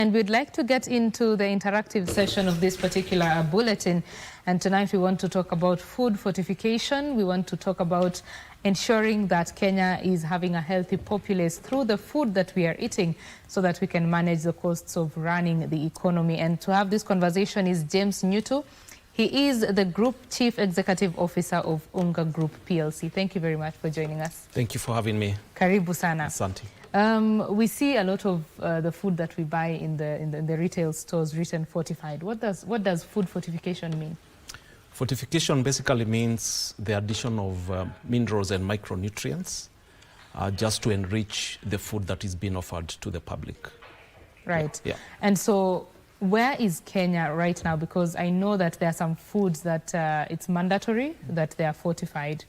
And we'd like to get into the interactive session of this particular bulletin. And tonight we want to talk about food fortification. We want to talk about ensuring that Kenya is having a healthy populace through the food that we are eating so that we can manage the costs of running the economy. And to have this conversation is James Nyutu. He is the Group Chief Executive Officer of Unga Group PLC. Thank you very much for joining us. Thank you for having me. Karibu sana. Asante. We see a lot of the food that we buy in the retail stores written fortified. What does food fortification mean? Fortification basically means the addition of minerals and micronutrients just to enrich the food that is being offered to the public. Right. Yeah. And so where is Kenya right now? Because I know that there are some foods that it's mandatory that they are fortified.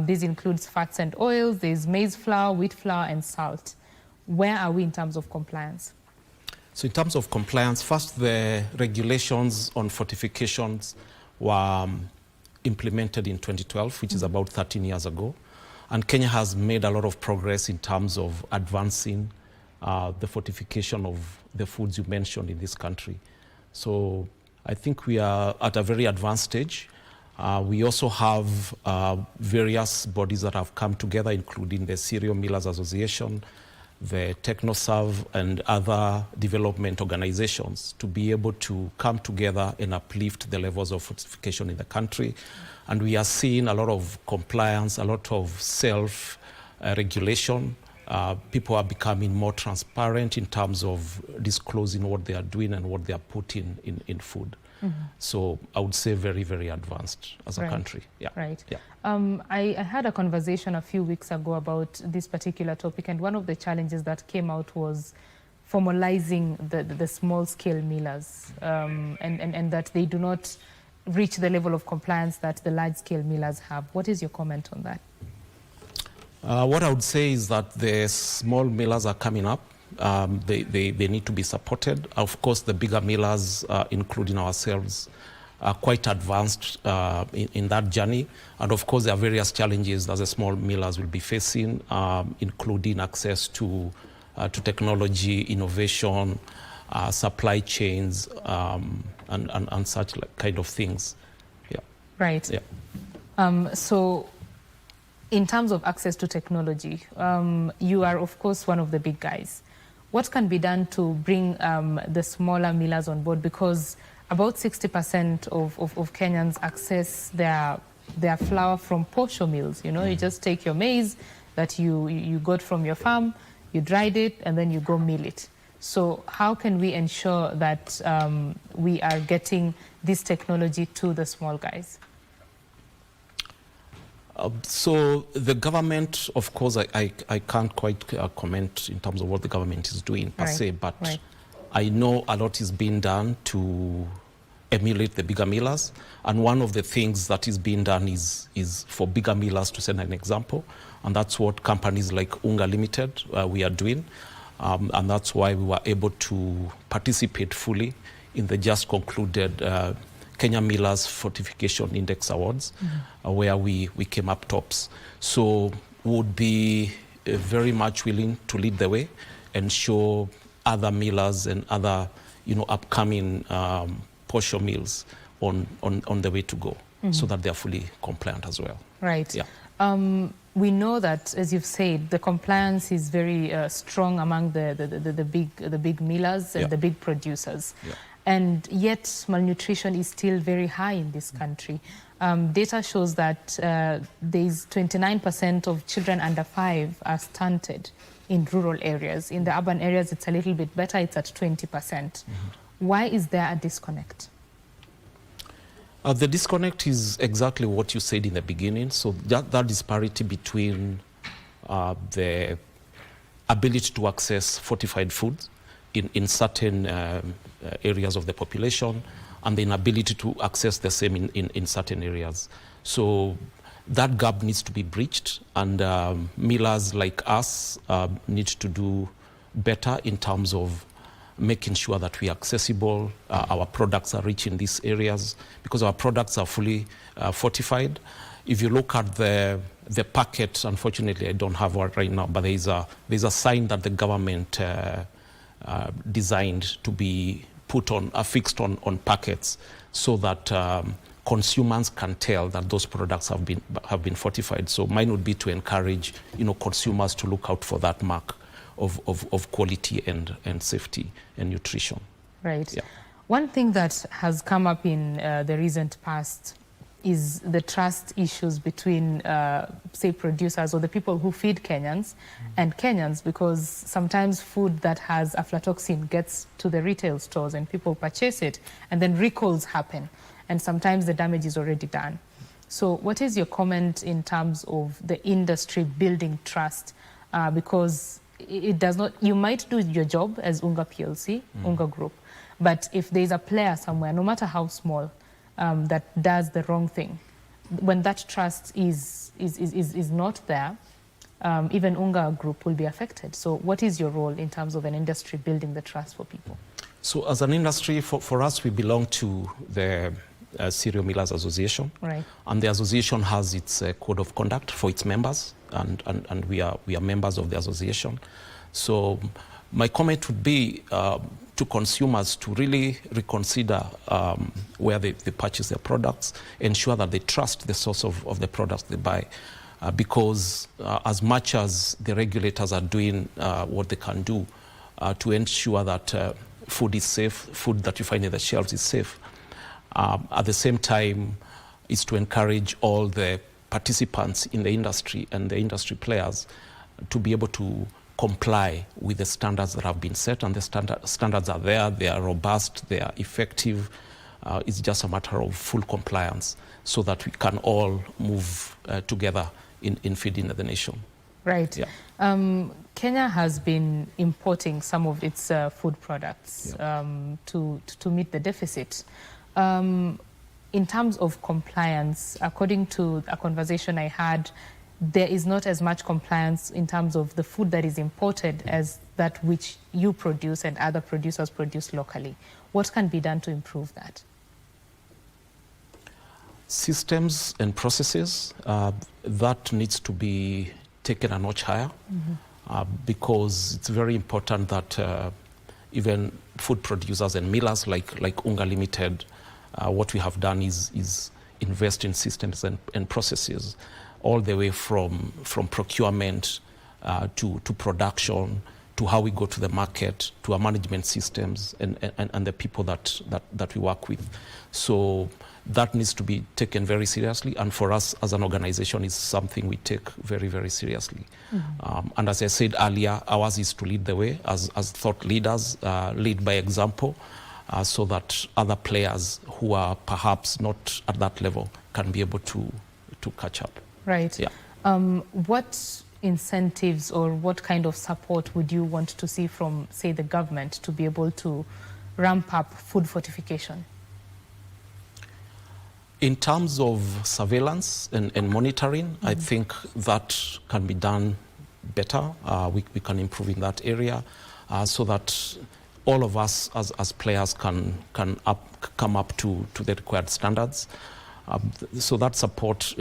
This includes fats and oils, there's maize flour, wheat flour, and salt. Where are we in terms of compliance? So in terms of compliance, first the regulations on fortifications were implemented in 2012, which is about 13 years ago. And Kenya has made a lot of progress in terms of advancing the fortification of the foods you mentioned in this country. So I think we are at a very advanced stage. We also have various bodies that have come together, including the Cereal Millers Association, the TechnoServe, and other development organizations to be able to come together and uplift the levels of fortification in the country. And we are seeing a lot of compliance, a lot of self-regulation. People are becoming more transparent in terms of disclosing what they are doing and what they are putting in food. Mm-hmm. So I would say very, very advanced as a country. Yeah. Right. Yeah. I had a conversation a few weeks ago about this particular topic, and one of the challenges that came out was formalizing the small-scale millers, and that they do not reach the level of compliance that the large-scale millers have. What is your comment on that? What I would say is that the small millers are coming up. They need to be supported. Of course, the bigger millers, including ourselves, are quite advanced in that journey. And of course, there are various challenges that the small millers will be facing, including access to technology, innovation, supply chains, and such kind of things. Yeah. Right. Yeah. So in terms of access to technology, you are, of course, one of the big guys. What can be done to bring the smaller millers on board? Because about 60% of Kenyans access their flour from posho mills. You know, you just take your maize that you got from your farm, you dried it, and then you go mill it. So how can we ensure that we are getting this technology to the small guys? So the government, of course, I can't quite comment in terms of what the government is doing per se, but I know a lot is being done to emulate the bigger millers. And one of the things that is being done is for bigger millers to set an example. And that's what companies like Unga Limited, we are doing. And that's why we were able to participate fully in the just concluded Kenya Millers Fortification Index Awards, where we came up tops. So would be very much willing to lead the way and show other millers and other, upcoming posho mills on the way to go, so that they are fully compliant as well. Right. Yeah. We know that, as you've said, the compliance is very strong among the big millers and the big producers. Yeah. And yet malnutrition is still very high in this country. Data shows that there's 29% of children under 5 are stunted in rural areas. In the urban areas, it's a little bit better, it's at 20%. Why is there a disconnect? The disconnect is exactly what you said in the beginning. So that disparity between the ability to access fortified foods in certain areas of the population, and the inability to access the same in certain areas. So that gap needs to be breached, and millers like us need to do better in terms of making sure that we are accessible, our products are reaching these areas, because our products are fully fortified. If you look at the packet, unfortunately I don't have one right now, but there's a sign that the government designed to be put on, fixed on packets, so that consumers can tell that those products have been fortified. So mine would be to encourage, consumers to look out for that mark of quality and safety and nutrition. Right. Yeah. One thing that has come up in the recent past is the trust issues between, say, producers or the people who feed Kenyans and Kenyans, because sometimes food that has aflatoxin gets to the retail stores and people purchase it, and then recalls happen, and sometimes the damage is already done. So what is your comment in terms of the industry building trust? Because it does not, you might do your job as Unga PLC, Unga Group, but if there's a player somewhere, no matter how small, that does the wrong thing, when that trust is not there, even Unga Group will be affected. So what is your role in terms of an industry building the trust for people? So as an industry, for us, we belong to the Cereal Millers Association. Right. And the association has its code of conduct for its members, and we are members of the association. So my comment would be to consumers to really reconsider where they purchase their products, ensure that they trust the source of the products they buy. Because as much as the regulators are doing what they can do to ensure that food is safe, food that you find in the shelves is safe, at the same time is to encourage all the participants in the industry and the industry players to be able to comply with the standards that have been set, and the standards are there, they are robust, they are effective. It's just a matter of full compliance so that we can all move together in feeding the nation. Right. Yeah. Kenya has been importing some of its food products to meet the deficit. In terms of compliance, according to a conversation I had, there is not as much compliance in terms of the food that is imported as that which you produce and other producers produce locally. What can be done to improve that? Systems and processes, that needs to be taken a notch higher, because it's very important that even food producers and millers like Unga Limited, what we have done is invest in systems and processes, all the way from procurement to production, to how we go to the market, to our management systems and the people that we work with. So that needs to be taken very seriously, and for us as an organization is something we take very, very seriously. And as I said earlier, ours is to lead the way as thought leaders, lead by example, so that other players who are perhaps not at that level can be able to catch up. Right. Yeah. What incentives or what kind of support would you want to see from, say, the government to be able to ramp up food fortification? In terms of surveillance and monitoring, I think that can be done better. We can improve in that area so that all of us as players can come up to the required standards. So that support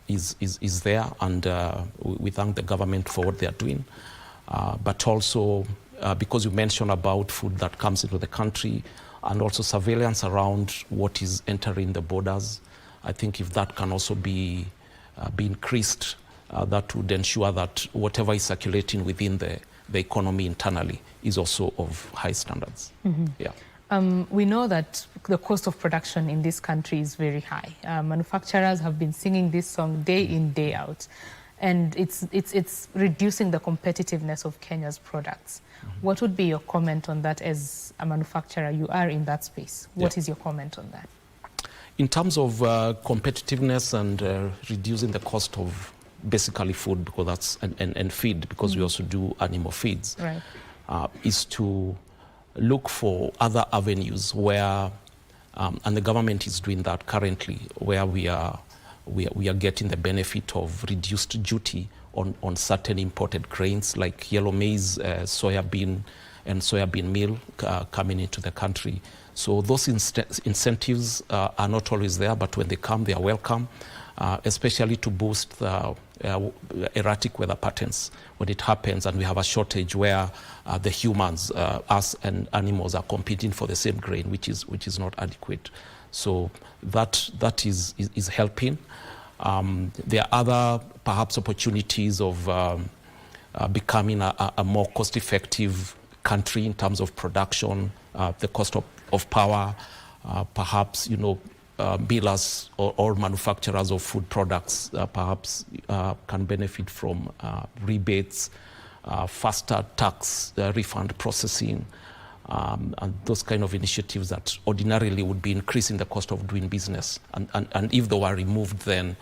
is there, and we thank the government for what they are doing. But also, because you mentioned about food that comes into the country, and also surveillance around what is entering the borders, I think if that can also be increased, that would ensure that whatever is circulating within the economy internally is also of high standards. Yeah. We know that the cost of production in this country is very high. Manufacturers have been singing this song day in, day out, and it's reducing the competitiveness of Kenya's products. What would be your comment on that as a manufacturer? You are in that space. What is your comment on that? In terms of competitiveness and reducing the cost of basically food, because that's and feed, because we also do animal feeds, right, is to look for other avenues where, and the government is doing that currently, where we are getting the benefit of reduced duty on certain imported grains like yellow maize, soya bean, and soybean meal coming into the country. So those incentives are not always there, but when they come, they are welcome. especially to boost erratic weather patterns when it happens and we have a shortage where the humans, us and animals are competing for the same grain, which is not adequate. So that is helping. There are other perhaps opportunities of becoming a more cost-effective country in terms of production, the cost of power, perhaps, millers or manufacturers of food products perhaps can benefit from rebates, faster tax refund processing, and those kind of initiatives that ordinarily would be increasing the cost of doing business. And if they were removed, then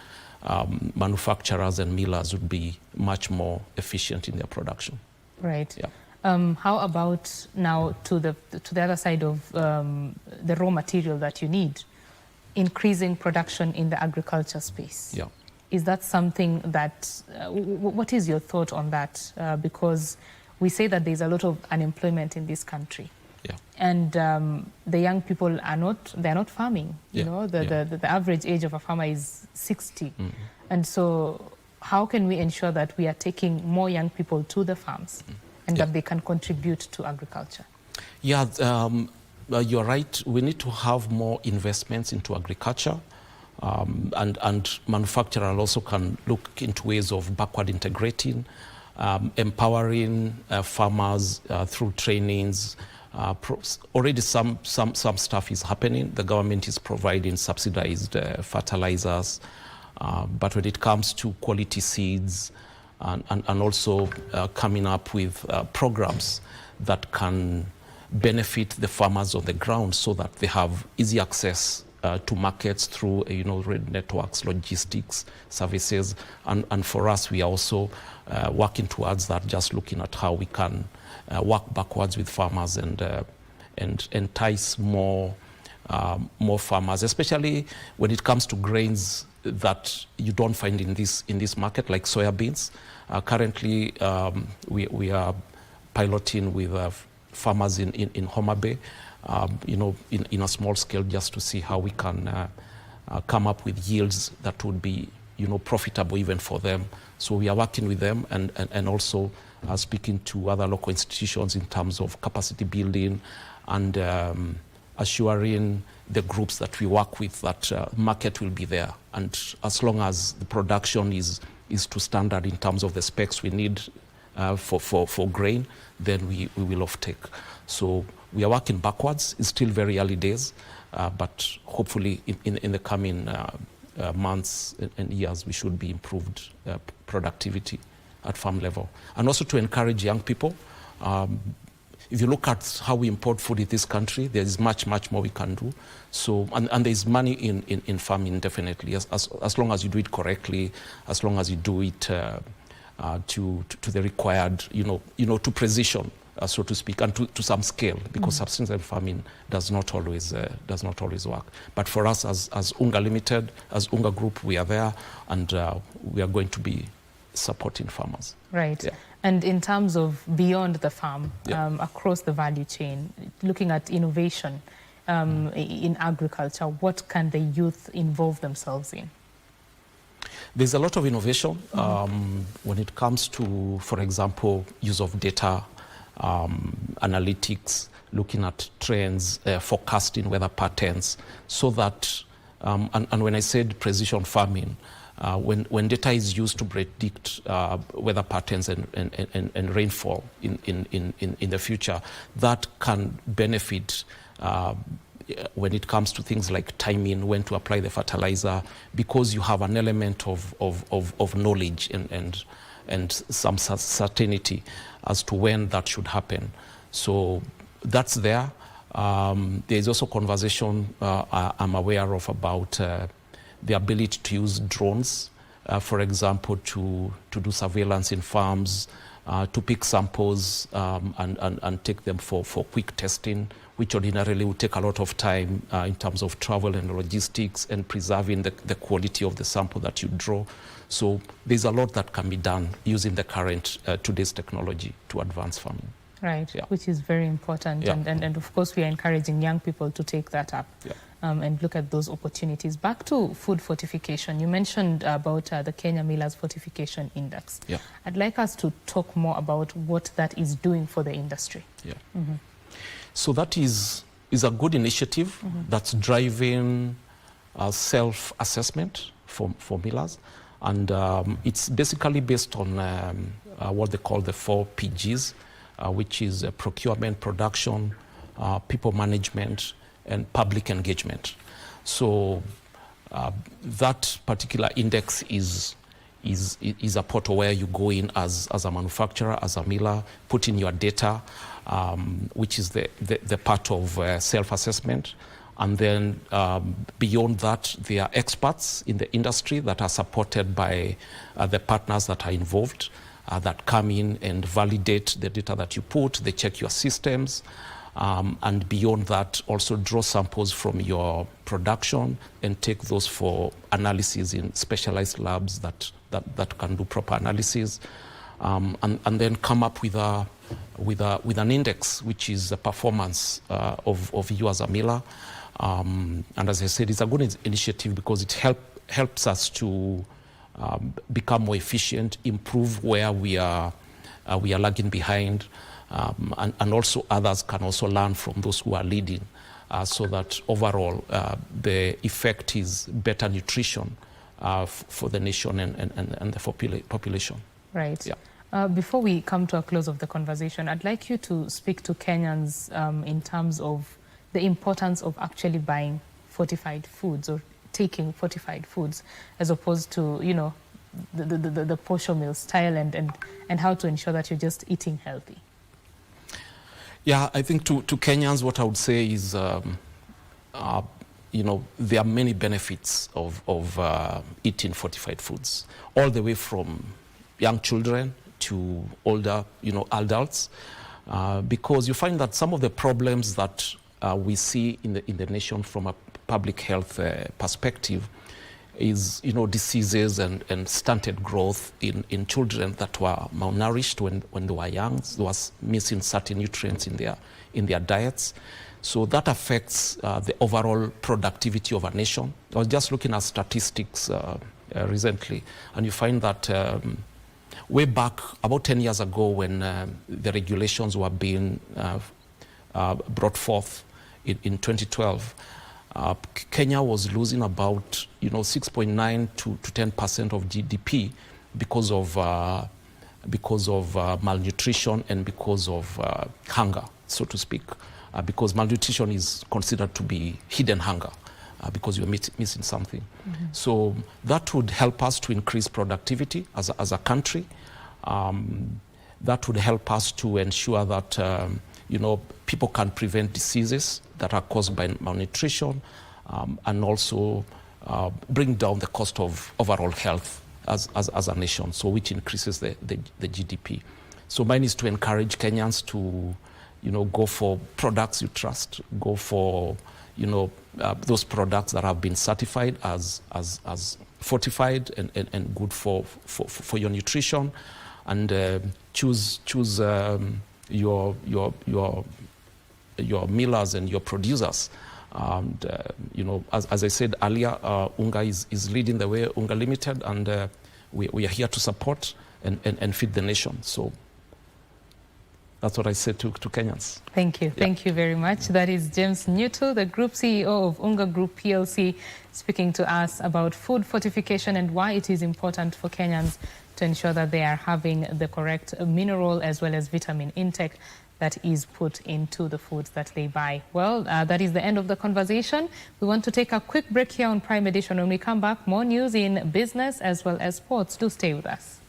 manufacturers and millers would be much more efficient in their production. Right. Yeah. How about now to the other side of the raw material that you need, increasing production in the agriculture space? Yeah. Is that something that, what is your thought on that? Because we say that there's a lot of unemployment in this country. Yeah. And the young people they're not farming. Yeah. The average age of a farmer is 60. Mm-hmm. And so how can we ensure that we are taking more young people to the farms and that they can contribute to agriculture? Yeah, you're right. We need to have more investments into agriculture, and manufacturers also can look into ways of backward integrating, empowering farmers through trainings. Already some stuff is happening. The government is providing subsidized fertilizers, but when it comes to quality seeds and also coming up with programs that can benefit the farmers on the ground so that they have easy access to markets through networks, logistics, services, and for us we are also working towards that, just looking at how we can work backwards with farmers and entice more farmers, especially when it comes to grains that you don't find in this market, like soya beans. Currently, we are piloting with farmers in Homa Bay, in a small scale, just to see how we can come up with yields that would be profitable even for them. So we are working with them and also speaking to other local institutions in terms of capacity building and assuring the groups that we work with that market will be there. And as long as the production is to standard in terms of the specs we need for grain, then we will offtake. So we are working backwards. It's still very early days, but hopefully in the coming months and years, we should be improved productivity at farm level. And also to encourage young people. If you look at how we import food in this country, there is much more we can do. So, and there is money in farming, definitely, as long as you do it correctly, as long as you do it to the required, to precision, so to speak, and to some scale, because subsistence farming does not always work. But for us, as UNGA Limited, as UNGA Group, we are there, and we are going to be supporting farmers. Right. Yeah. And in terms of beyond the farm, across the value chain, looking at innovation in agriculture, what can the youth involve themselves in? There's a lot of innovation when it comes to, for example, use of data, analytics, looking at trends, forecasting weather patterns, so that, and when I said precision farming, when data is used to predict weather patterns and rainfall in the future, that can benefit when it comes to things like timing, when to apply the fertilizer, because you have an element of knowledge and some certainty as to when that should happen. So that's there. There is also conversation I'm aware of about the ability to use drones, for example, to do surveillance in farms, to pick samples and take them for quick testing, which ordinarily would take a lot of time in terms of travel and logistics and preserving the quality of the sample that you draw. So there's a lot that can be done using the current today's technology to advance farming. Right, which is very important. And of course, we are encouraging young people to take that up and look at those opportunities. Back to food fortification, you mentioned about the Kenya Millers Fortification Index. I'd like us to talk more about what that is doing for the industry. So that is a good initiative that's driving self-assessment for millers. And it's basically based on what they call the 4 PGs, which is procurement, production, people management, and public engagement. So that particular index is a portal where you go in as a manufacturer, as a miller, put in your data, which is the part of self-assessment. And then beyond that, there are experts in the industry that are supported by the partners that are involved, that come in and validate the data that you put. They check your systems. And beyond that, also draw samples from your production and take those for analysis in specialized labs that can do proper analysis. And then come up with an index, which is the performance of you as a miller. And as I said, it's a good initiative because it helps us to become more efficient, improve where we are lagging behind, and also others can also learn from those who are leading, so that overall the effect is better nutrition for the nation and the population. Right. Before we come to a close of the conversation, I'd like you to speak to Kenyans in terms of the importance of actually buying fortified foods or taking fortified foods, as opposed to, you know, the portion meal style, and how to ensure that you're just eating healthy. Yeah, I think to Kenyans, what I would say is, you know, there are many benefits of eating fortified foods, all the way from young children to older, you know, adults, because you find that some of the problems that we see in the nation from a public health perspective is, you know, diseases and stunted growth in children that were malnourished when they were young. They was missing certain nutrients in their diets. So that affects the overall productivity of a nation. I was just looking at statistics recently, and you find that way back about 10 years ago, when the regulations were being brought forth in 2012, Kenya was losing about, you know, 6.9 to 10% of GDP because of malnutrition and because of hunger, so to speak. Because malnutrition is considered to be hidden hunger, because you're missing something. So that would help us to increase productivity as a country. That would help us to ensure that you know, people can prevent diseases that are caused by malnutrition, and also bring down the cost of overall health as a nation, so which increases the GDP. So mine is to encourage Kenyans to, you know, go for products you trust, go for, you know, those products that have been certified as fortified and good for your nutrition, and choose your millers and your producers. And you know, as I said earlier, Unga is leading the way, Unga Limited, and we are here to support and feed the nation. So that's what I said to Kenyans. Thank you. Thank you very much. That is James Nyutu, the Group CEO of Unga Group PLC, speaking to us about food fortification and why it is important for Kenyans to ensure that they are having the correct mineral as well as vitamin intake that is put into the foods that they buy. Well, that is the end of the conversation. We want to take a quick break here on Prime Edition. When we come back, more news in business as well as sports. Do stay with us.